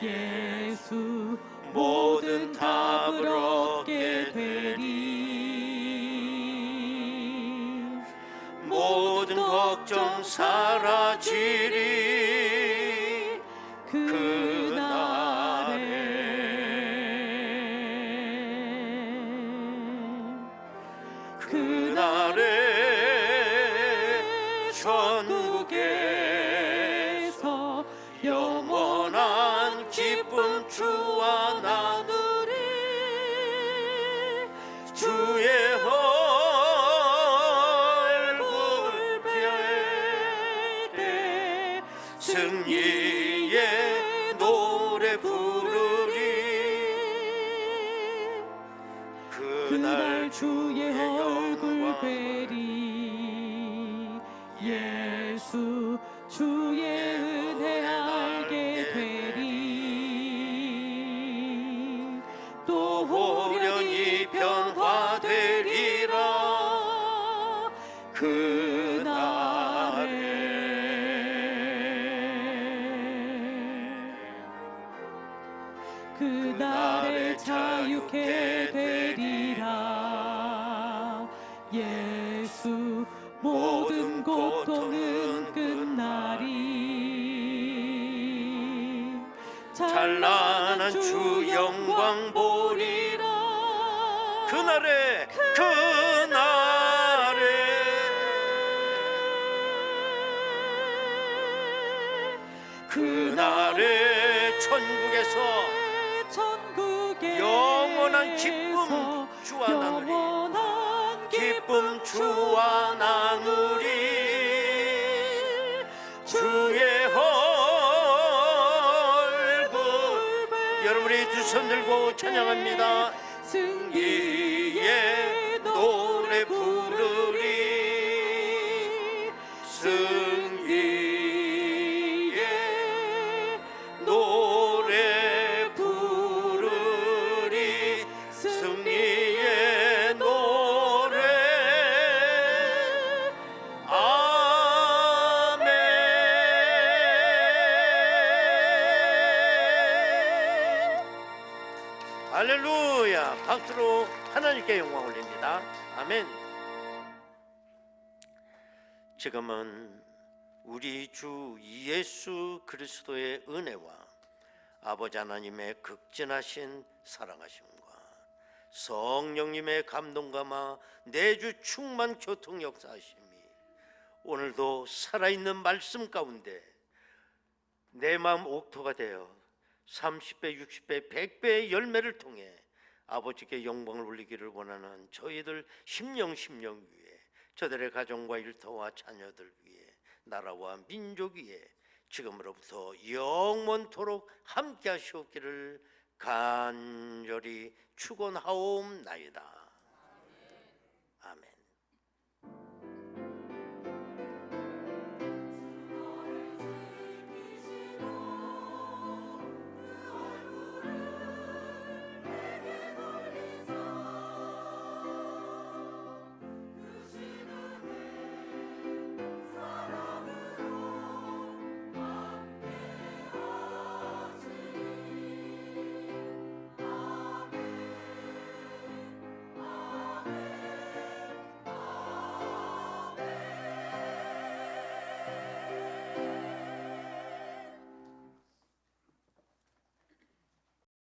예수 모든 답을 얻게 되리. 모든 걱정 사라지리. 그날에 천국에서 영원한 기쁨 주와 나누리. 주의 얼굴 뵐때 승리의 노래 부르리. 그날 주의 얼굴 뵈리. 예수 주의 은혜 알게 되리. 또 호련히 변화되리라. 그날에 자유케 되리라. 예수 모든 고통은 끝나리. 찬란한 주 영광 보리라. 그날에 천국에서 영원한 기쁨 주와 나누리. 기쁨 주와 나누리. 주의 얼굴. 여러분 우리 두 손 들고 찬양합니다. 승리의 노래 부르리. 승리의 노래 부르리. 승리의 노래. 아멘. 할렐루야. 박수로 하나님께 영광 올립니다. 아멘. 지금은 우리 주 예수 그리스도의 은혜와 아버지 하나님의 극진하신 사랑하심과 성령님의 감동감화 내주 충만 교통 역사하심이 오늘도 살아있는 말씀 가운데 내 마음 옥토가 되어 30배, 60배, 100배의 열매를 통해 아버지께 영광을 올리기를 원하는 저희들 심령 위에, 저들의 가정과 일터와 자녀들 위에, 나라와 민족 위에 지금으로부터 영원토록 함께 하시옵기를 간절히 축원하옵나이다.